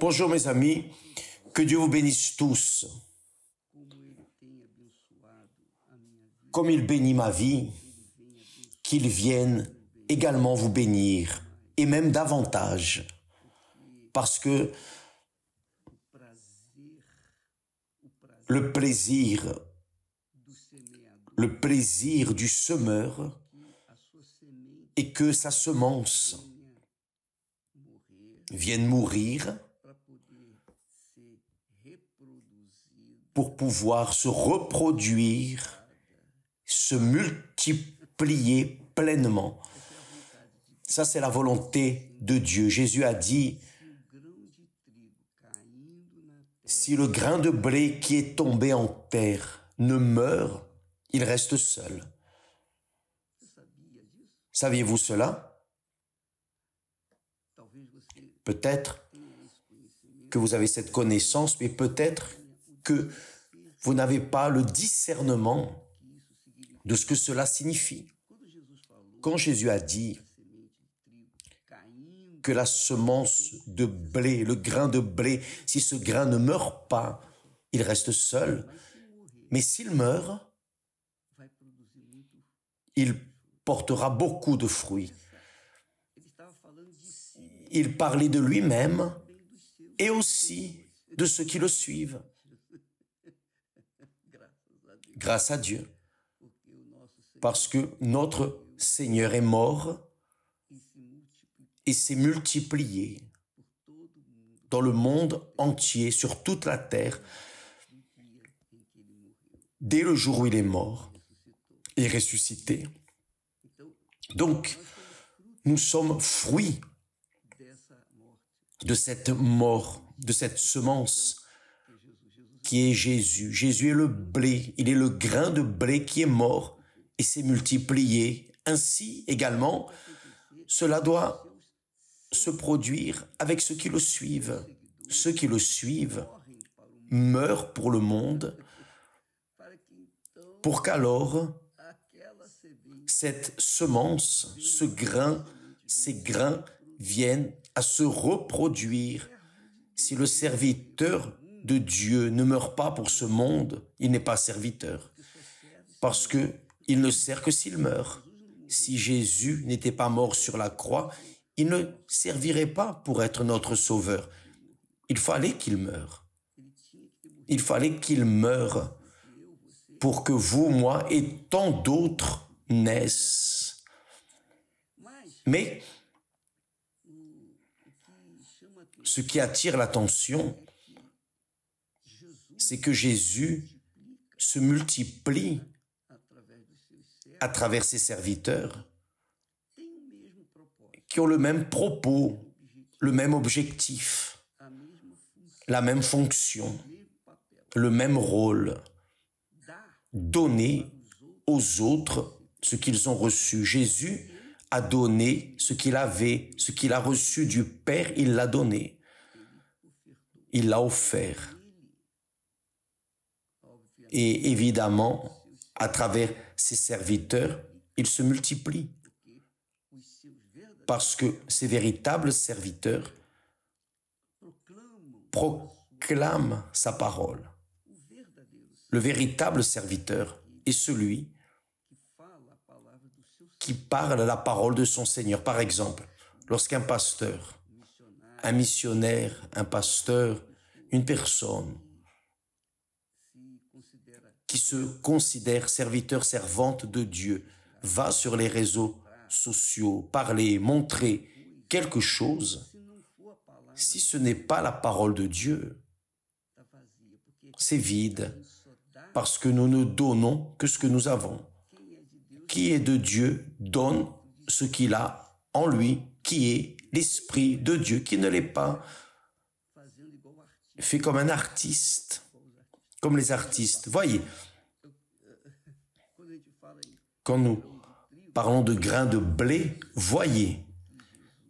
Bonjour mes amis, que Dieu vous bénisse tous. Comme il bénit ma vie, qu'il vienne également vous bénir, et même davantage, parce que le plaisir du semeur est que sa semence vienne mourir pour pouvoir se reproduire, se multiplier pleinement. Ça, c'est la volonté de Dieu. Jésus a dit, si le grain de blé qui est tombé en terre ne meurt, il reste seul. Saviez-vous cela? Peut-être que vous avez cette connaissance, mais peut-être que vous n'avez pas le discernement de ce que cela signifie. Quand Jésus a dit que la semence de blé, le grain de blé, si ce grain ne meurt pas, il reste seul. Mais s'il meurt, il portera beaucoup de fruits. Il parlait de lui-même et aussi de ceux qui le suivent. Grâce à Dieu. Parce que notre Seigneur est mort et s'est multiplié dans le monde entier, sur toute la terre, dès le jour où il est mort et ressuscité. Donc, nous sommes fruits de cette mort, de cette semence qui est Jésus. Jésus est le blé, il est le grain de blé qui est mort et s'est multiplié. Ainsi, également, cela doit se produire avec ceux qui le suivent. Ceux qui le suivent meurent pour le monde, pour qu'alors cette semence, ces grains viennent à se reproduire. Si le serviteur de Dieu ne meurt pas pour ce monde, il n'est pas serviteur, parce que il ne sert que s'il meurt. Si Jésus n'était pas mort sur la croix, il ne servirait pas pour être notre sauveur. Il fallait qu'il meure. Il fallait qu'il meure pour que vous, moi et tant d'autres naissent. Mais ce qui attire l'attention, c'est que Jésus se multiplie à travers ses serviteurs qui ont le même propos, le même objectif, la même fonction, le même rôle, donner aux autres ce qu'ils ont reçu. Jésus a donné ce qu'il avait, ce qu'il a reçu du Père, il l'a donné. Il l'a offert. Et évidemment, à travers ses serviteurs, il se multiplie. Parce que ces véritables serviteurs proclament sa parole. Le véritable serviteur est celui qui parle la parole de son Seigneur. Par exemple, lorsqu'un pasteur, un missionnaire, un pasteur, une personne qui se considère serviteur, servante de Dieu, va sur les réseaux sociaux, parler, montrer quelque chose, si ce n'est pas la parole de Dieu, c'est vide, parce que nous ne donnons que ce que nous avons. Qui est de Dieu donne ce qu'il a en lui, qui est l'Esprit de Dieu, qui ne l'est pas. Fait comme un artiste, comme les artistes. Voyez, quand nous parlons de grains de blé, voyez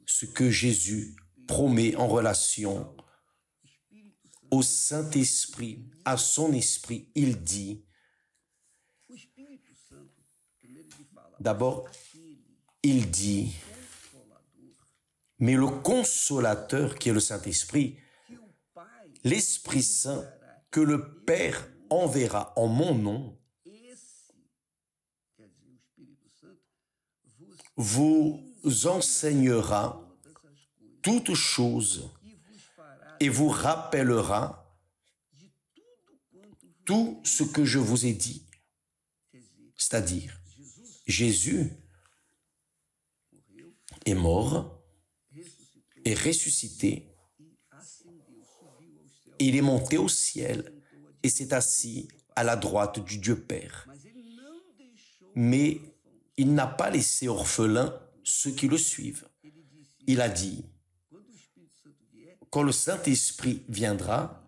ce que Jésus promet en relation au Saint-Esprit, à son Esprit. Il dit, d'abord, il dit, mais le Consolateur qui est le Saint-Esprit, l'Esprit Saint que le Père enverra en mon nom vous enseignera toutes choses et vous rappellera tout ce que je vous ai dit. C'est-à-dire, Jésus est mort, est ressuscité, il est monté au ciel et s'est assis à la droite du Dieu Père. Mais il n'a pas laissé orphelins ceux qui le suivent. Il a dit, quand le Saint-Esprit viendra,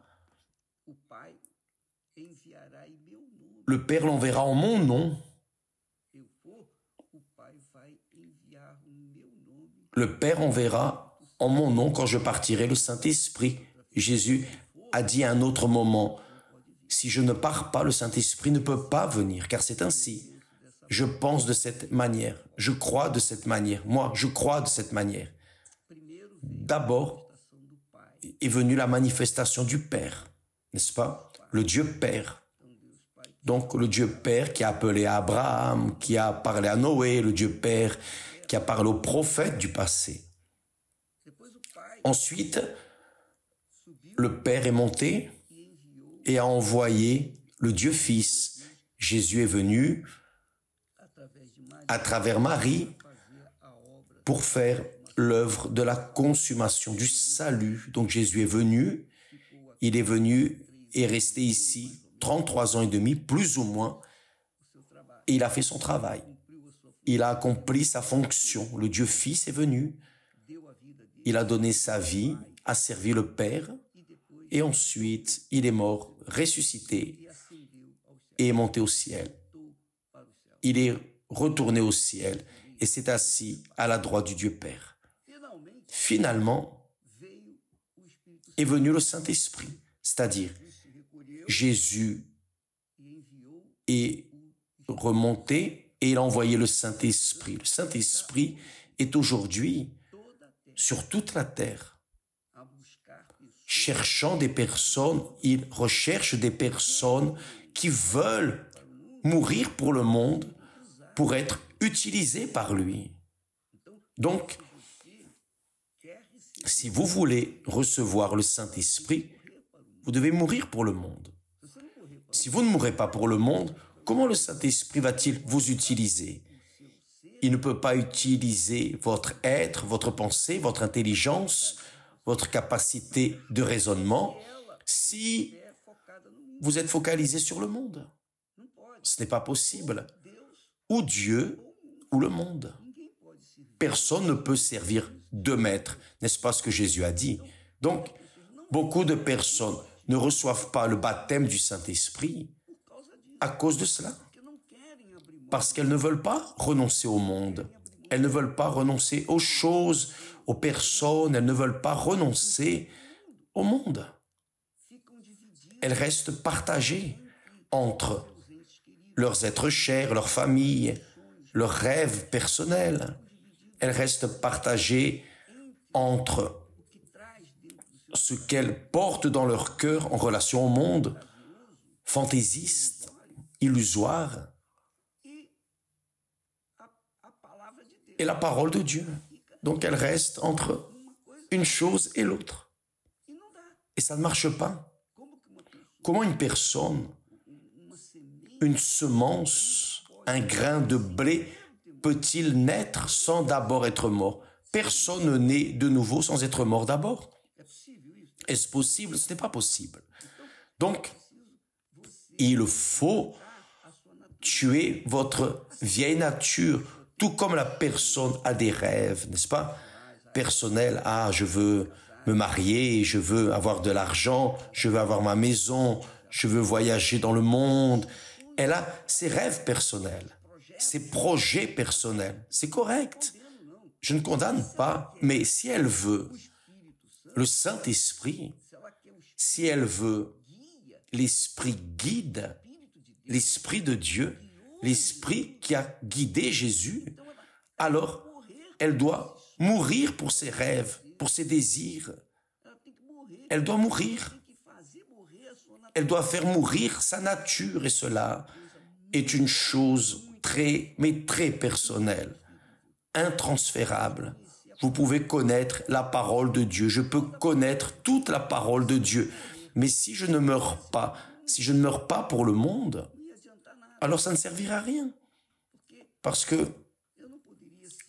le Père l'enverra en mon nom. Le Père enverra en mon nom quand je partirai le Saint-Esprit. Jésus a dit à un autre moment, si je ne pars pas, le Saint-Esprit ne peut pas venir, car c'est ainsi. Je pense de cette manière, je crois de cette manière, moi, je crois de cette manière. D'abord est venue la manifestation du Père, n'est-ce pas? Le Dieu Père. Donc le Dieu Père qui a appelé Abraham, qui a parlé à Noé, le Dieu Père qui a parlé aux prophètes du passé. Ensuite, le Père est monté et a envoyé le Dieu Fils. Jésus est venu à travers Marie pour faire l'œuvre de la consommation du salut. Donc Jésus est venu, il est venu et resté ici 33 ans et demi, plus ou moins, et il a fait son travail. Il a accompli sa fonction. Le Dieu Fils est venu, il a donné sa vie, a servi le Père, et ensuite il est mort, ressuscité, et est monté au ciel. Il est retourné au ciel et s'est assis à la droite du Dieu Père. Finalement, est venu le Saint-Esprit, c'est-à-dire Jésus est remonté et il a envoyé le Saint-Esprit. Le Saint-Esprit est aujourd'hui sur toute la terre, cherchant des personnes, il recherche des personnes qui veulent mourir pour le monde, pour être utilisées par lui. Donc, si vous voulez recevoir le Saint-Esprit, vous devez mourir pour le monde. Si vous ne mourrez pas pour le monde, comment le Saint-Esprit va-t-il vous utiliser? Il ne peut pas utiliser votre être, votre pensée, votre intelligence, votre capacité de raisonnement si vous êtes focalisé sur le monde. Ce n'est pas possible. Ou Dieu ou le monde. Personne ne peut servir deux maîtres, n'est-ce pas ce que Jésus a dit? Donc, beaucoup de personnes ne reçoivent pas le baptême du Saint-Esprit à cause de cela. Parce qu'elles ne veulent pas renoncer au monde. Elles ne veulent pas renoncer aux choses, aux personnes. Elles ne veulent pas renoncer au monde. Elles restent partagées entre leurs êtres chers, leur famille, leurs rêves personnels. Elles restent partagées entre ce qu'elles portent dans leur cœur en relation au monde, fantaisiste, illusoire, et la parole de Dieu. Donc elles restent entre une chose et l'autre. Et ça ne marche pas. Comment une personne, une semence, un grain de blé peut-il naître sans d'abord être mort? Personne ne naît de nouveau sans être mort d'abord. Est-ce possible? Ce n'est pas possible. Donc, il faut tuer votre vieille nature, tout comme la personne a des rêves, n'est-ce pas? Personnels, je veux me marier, je veux avoir de l'argent, je veux avoir ma maison, je veux voyager dans le monde. Elle a ses rêves personnels, ses projets personnels. C'est correct. Je ne condamne pas, mais si elle veut le Saint-Esprit, si elle veut l'Esprit guide, l'Esprit de Dieu, l'Esprit qui a guidé Jésus, alors elle doit mourir pour ses rêves, pour ses désirs. Elle doit mourir. Elle doit faire mourir sa nature et cela est une chose très, mais très personnelle, intransférable. Vous pouvez connaître la parole de Dieu. Je peux connaître toute la parole de Dieu. Mais si je ne meurs pas, si je ne meurs pas pour le monde, alors ça ne servira à rien. Parce que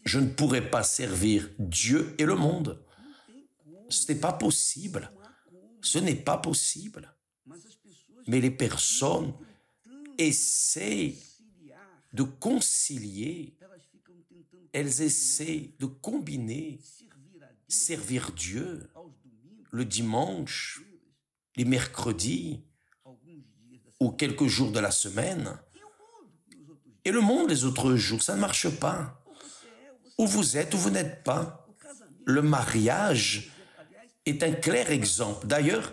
je ne pourrais pas servir Dieu et le monde. Ce n'est pas possible. Ce n'est pas possible. Mais les personnes essaient de concilier, elles essaient de combiner, servir Dieu le dimanche, les mercredis ou quelques jours de la semaine, et le monde les autres jours. Ça ne marche pas. Où vous êtes, où vous n'êtes pas. Le mariage est un clair exemple. D'ailleurs,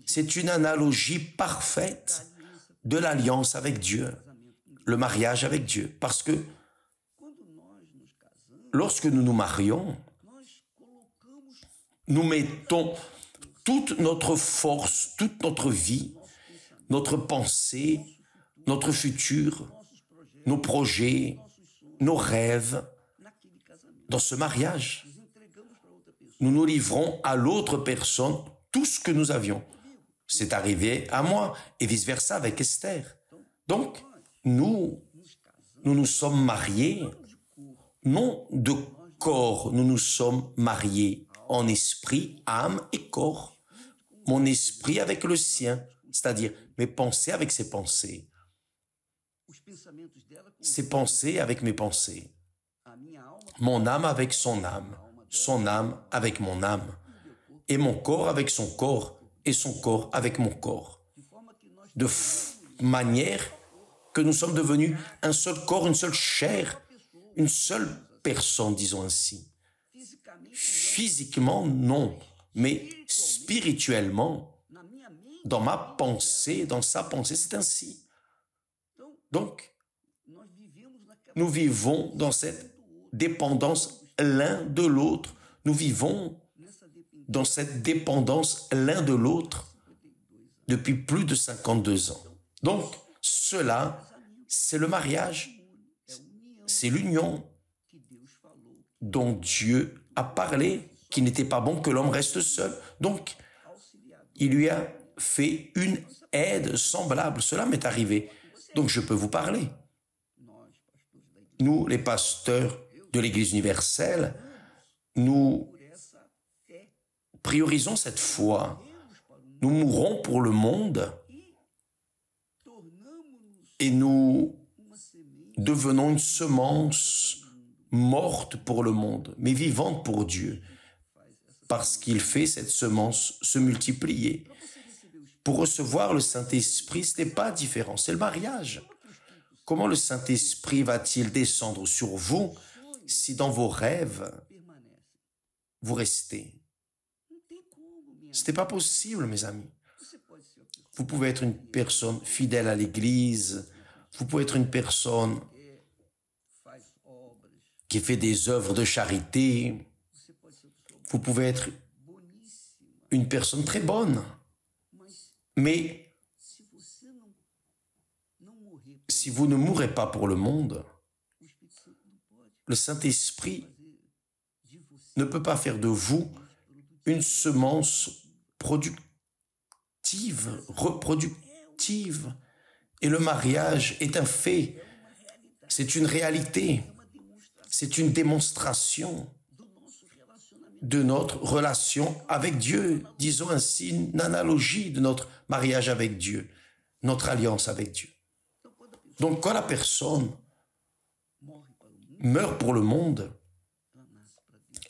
c'est une analogie parfaite de l'alliance avec Dieu, le mariage avec Dieu. Parce que lorsque nous nous marions, nous mettons toute notre force, toute notre vie, notre pensée, notre futur, nos projets, nos rêves dans ce mariage. Nous nous livrons à l'autre personne tout ce que nous avions. C'est arrivé à moi et vice-versa avec Esther. Donc, nous nous sommes mariés, non de corps, nous nous sommes mariés en esprit, âme et corps. Mon esprit avec le sien, c'est-à-dire mes pensées avec ses pensées, ses pensées avec mes pensées, mon âme avec son âme avec mon âme, et mon corps avec son corps, et son corps avec mon corps. De manière que nous sommes devenus un seul corps, une seule chair, une seule personne, disons ainsi. Physiquement, non, mais spirituellement, dans ma pensée, dans sa pensée, c'est ainsi. Donc, nous vivons dans cette dépendance l'un de l'autre. Nous vivons dans cette dépendance l'un de l'autre depuis plus de 52 ans. Donc, cela, c'est le mariage, c'est l'union dont Dieu a parlé, qu'il n'était pas bon que l'homme reste seul. Donc, il lui a fait une aide semblable. Cela m'est arrivé. Donc, je peux vous parler. Nous, les pasteurs de l'Église universelle, nous priorisons cette foi. Nous mourrons pour le monde et nous devenons une semence morte pour le monde, mais vivante pour Dieu, parce qu'il fait cette semence se multiplier. Pour recevoir le Saint-Esprit, ce n'est pas différent, c'est le mariage. Comment le Saint-Esprit va-t-il descendre sur vous si dans vos rêves, vous restez? Ce n'est pas possible, mes amis. Vous pouvez être une personne fidèle à l'Église, vous pouvez être une personne qui fait des œuvres de charité, vous pouvez être une personne très bonne, mais si vous ne mourrez pas pour le monde, le Saint-Esprit ne peut pas faire de vous une semence productive, reproductive. Et le mariage est un fait, c'est une réalité, c'est une démonstration de notre relation avec Dieu, disons ainsi, une analogie de notre mariage avec Dieu, notre alliance avec Dieu. Donc quand la personne meurt pour le monde,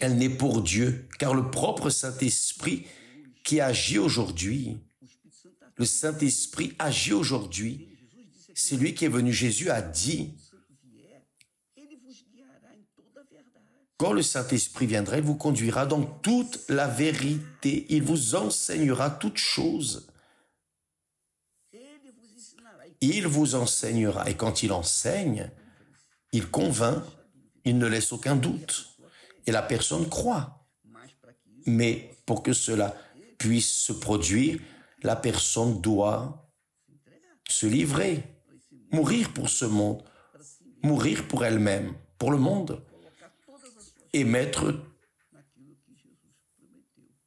elle naît pour Dieu, car le propre Saint-Esprit qui agit aujourd'hui, le Saint-Esprit agit aujourd'hui, c'est lui qui est venu. Jésus a dit, quand le Saint-Esprit viendra, il vous conduira dans toute la vérité, il vous enseignera toutes choses. Il vous enseignera, et quand il enseigne, il convainc, il ne laisse aucun doute, et la personne croit. Mais pour que cela puisse se produire, La personne doit se livrer, mourir pour ce monde, mourir pour elle-même, pour le monde, et mettre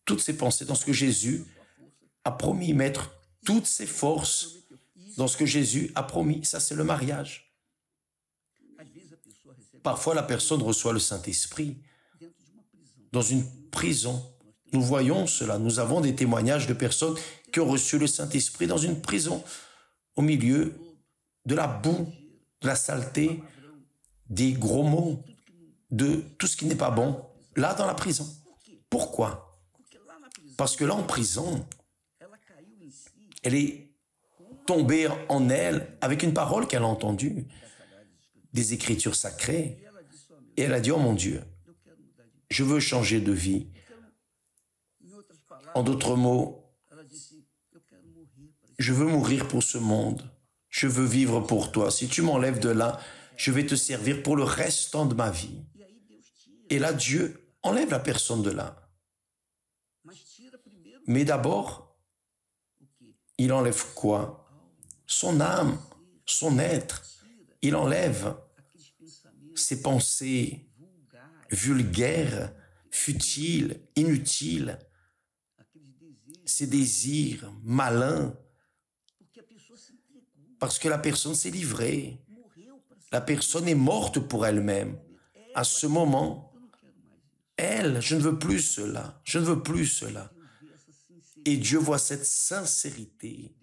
toutes ses pensées dans ce que Jésus a promis, mettre toutes ses forces dans ce que Jésus a promis. Ça, c'est le mariage. Parfois, la personne reçoit le Saint-Esprit dans une prison. Nous voyons cela. Nous avons des témoignages de personnes qui ont reçu le Saint-Esprit dans une prison, au milieu de la boue, de la saleté, des gros mots, de tout ce qui n'est pas bon, là dans la prison. Pourquoi? Parce que là en prison, elle est tombée en elle avec une parole qu'elle a entendue, des Écritures sacrées, et elle a dit, oh mon Dieu, je veux changer de vie. En d'autres mots, je veux mourir pour ce monde, je veux vivre pour toi. Si tu m'enlèves de là, je vais te servir pour le restant de ma vie. Et là, Dieu enlève la personne de là. Mais d'abord, il enlève quoi? Son âme, son être. Il enlève ses pensées vulgaires, futiles, inutiles, ses désirs malins, parce que la personne s'est livrée. La personne est morte pour elle-même. À ce moment, elle, je ne veux plus cela, je ne veux plus cela. Et Dieu voit cette sincérité,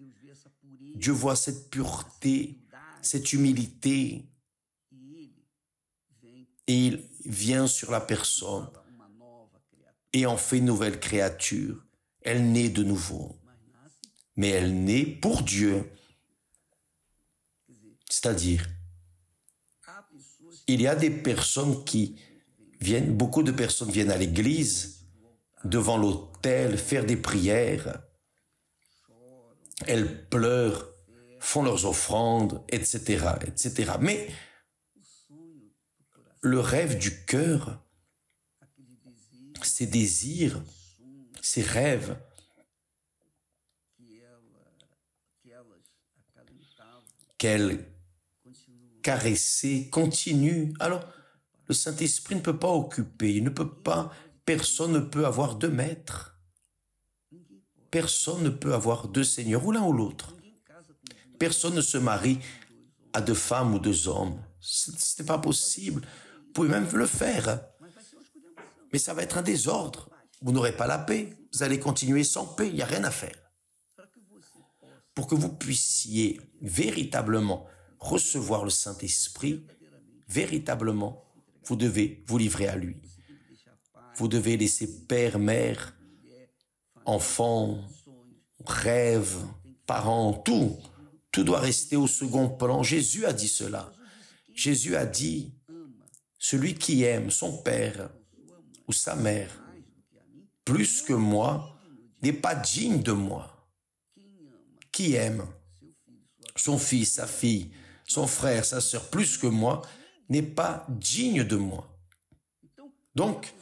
Dieu voit cette pureté, cette humilité. Et il vient sur la personne et en fait une nouvelle créature. Elle naît de nouveau, mais elle naît pour Dieu. C'est-à-dire, il y a des personnes qui viennent, beaucoup de personnes viennent à l'église, devant l'autel, faire des prières. Elles pleurent, font leurs offrandes, etc., etc. Mais le rêve du cœur, ses désirs, ses rêves, qu'elle caressait, continue. Alors, le Saint-Esprit ne peut pas occuper, il ne peut pas, personne ne peut avoir deux maîtres. Personne ne peut avoir deux seigneurs, ou l'un ou l'autre. Personne ne se marie à deux femmes ou deux hommes. Ce n'est pas possible. Vous pouvez même le faire. Mais ça va être un désordre. Vous n'aurez pas la paix. Vous allez continuer sans paix. Il n'y a rien à faire. Pour que vous puissiez véritablement recevoir le Saint-Esprit, véritablement, vous devez vous livrer à lui. Vous devez laisser père, mère, enfants, rêves, parents, tout. Tout doit rester au second plan. Jésus a dit cela. Jésus a dit, celui qui aime son père ou sa mère plus que moi n'est pas digne de moi. Qui aime son fils, sa fille, son frère, sa sœur plus que moi n'est pas digne de moi. Donc,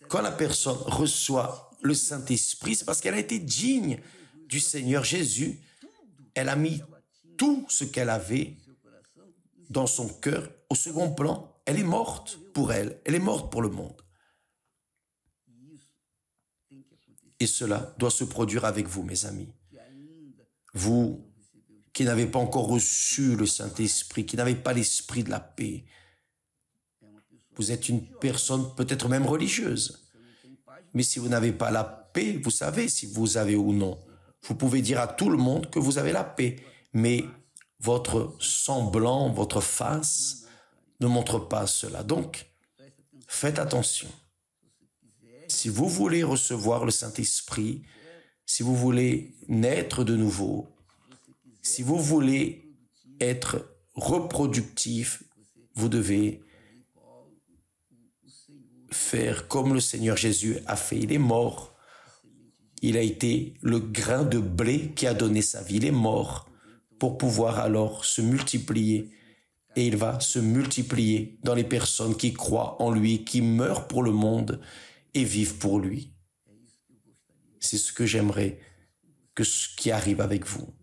quand la personne reçoit le Saint-Esprit, c'est parce qu'elle a été digne du Seigneur Jésus. Elle a mis tout ce qu'elle avait dans son cœur au second plan. Elle est morte pour elle. Elle est morte pour le monde. Et cela doit se produire avec vous, mes amis. Vous qui n'avez pas encore reçu le Saint-Esprit, qui n'avez pas l'esprit de la paix, vous êtes une personne peut-être même religieuse. Mais si vous n'avez pas la paix, vous savez si vous avez ou non. Vous pouvez dire à tout le monde que vous avez la paix, mais votre semblant, votre face ne montre pas cela. Donc, faites attention. Si vous voulez recevoir le Saint-Esprit, si vous voulez naître de nouveau, si vous voulez être reproductif, vous devez faire comme le Seigneur Jésus a fait. Il est mort. Il a été le grain de blé qui a donné sa vie. Il est mort pour pouvoir alors se multiplier. Et il va se multiplier dans les personnes qui croient en lui, qui meurent pour le monde et vivent pour lui. C'est ce que j'aimerais que ce qui arrive avec vous.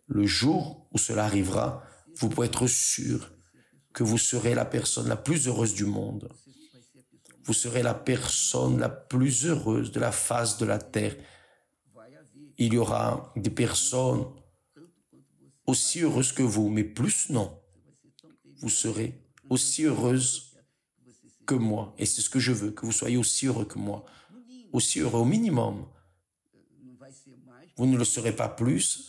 Le jour où cela arrivera, vous pouvez être sûr que vous serez la personne la plus heureuse du monde. Vous serez la personne la plus heureuse de la face de la terre. Il y aura des personnes aussi heureuses que vous, mais plus non. Vous serez aussi heureuse que moi. Et c'est ce que je veux, que vous soyez aussi heureux que moi. Aussi heureux au minimum. Vous ne le serez pas plus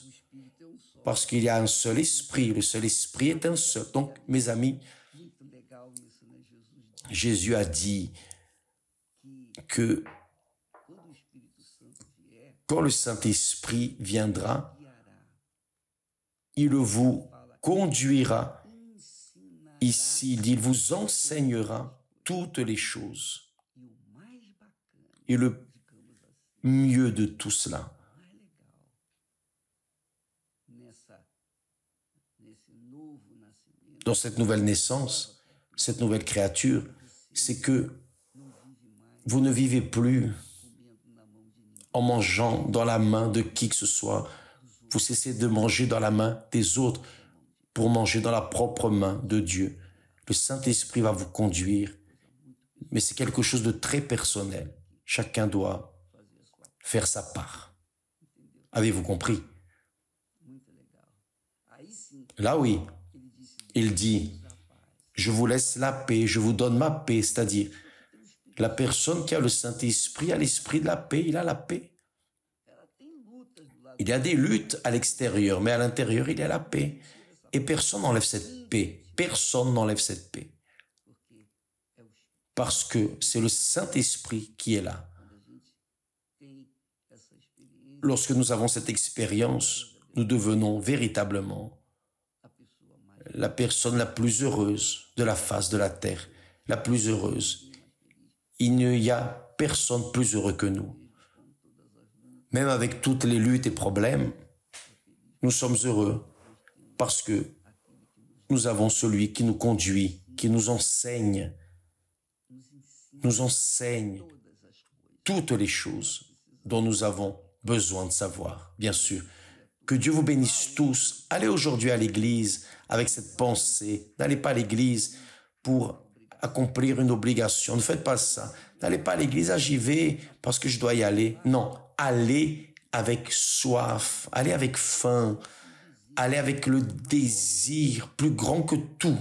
parce qu'il y a un seul esprit. Le seul esprit est un seul. Donc, mes amis, Jésus a dit que quand le Saint-Esprit viendra, il vous conduira. Ici, il dit, il vous enseignera toutes les choses. Et le mieux de tout cela, dans cette nouvelle naissance, cette nouvelle créature, c'est que vous ne vivez plus en mangeant dans la main de qui que ce soit. Vous cessez de manger dans la main des autres pour manger dans la propre main de Dieu. Le Saint-Esprit va vous conduire, mais c'est quelque chose de très personnel. Chacun doit faire sa part. Avez-vous compris? Là, oui, il dit, je vous laisse la paix, je vous donne ma paix, c'est-à-dire, la personne qui a le Saint-Esprit a l'esprit de la paix, il a la paix. Il y a des luttes à l'extérieur, mais à l'intérieur, il y a la paix. Et personne n'enlève cette paix. Personne n'enlève cette paix. Parce que c'est le Saint-Esprit qui est là. Lorsque nous avons cette expérience, nous devenons véritablement la personne la plus heureuse de la face de la terre, la plus heureuse. Il n'y a personne plus heureux que nous. Même avec toutes les luttes et problèmes, nous sommes heureux parce que nous avons celui qui nous conduit, qui nous enseigne toutes les choses dont nous avons besoin de savoir, bien sûr. Que Dieu vous bénisse tous. Allez aujourd'hui à l'église avec cette pensée. N'allez pas à l'église pour accomplir une obligation. Ne faites pas ça. N'allez pas à l'église, j'y vais parce que je dois y aller. Non, allez avec soif, allez avec faim, allez avec le désir plus grand que tout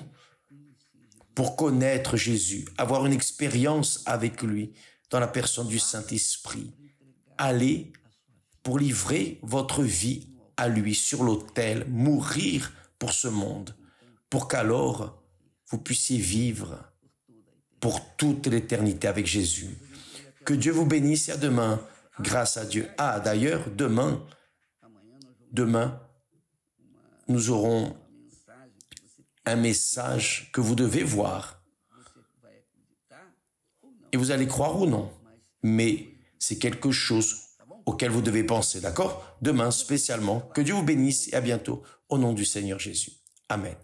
pour connaître Jésus, avoir une expérience avec lui dans la personne du Saint-Esprit. Allez pour livrer votre vie à lui sur l'autel, mourir pour ce monde, pour qu'alors vous puissiez vivre pour toute l'éternité avec Jésus. Que Dieu vous bénisse et à demain, grâce à Dieu. Ah, d'ailleurs, demain, nous aurons un message que vous devez voir. Et vous allez croire ou non, mais c'est quelque chose auquel vous devez penser, d'accord? Demain, spécialement, que Dieu vous bénisse et à bientôt, au nom du Seigneur Jésus. Amen.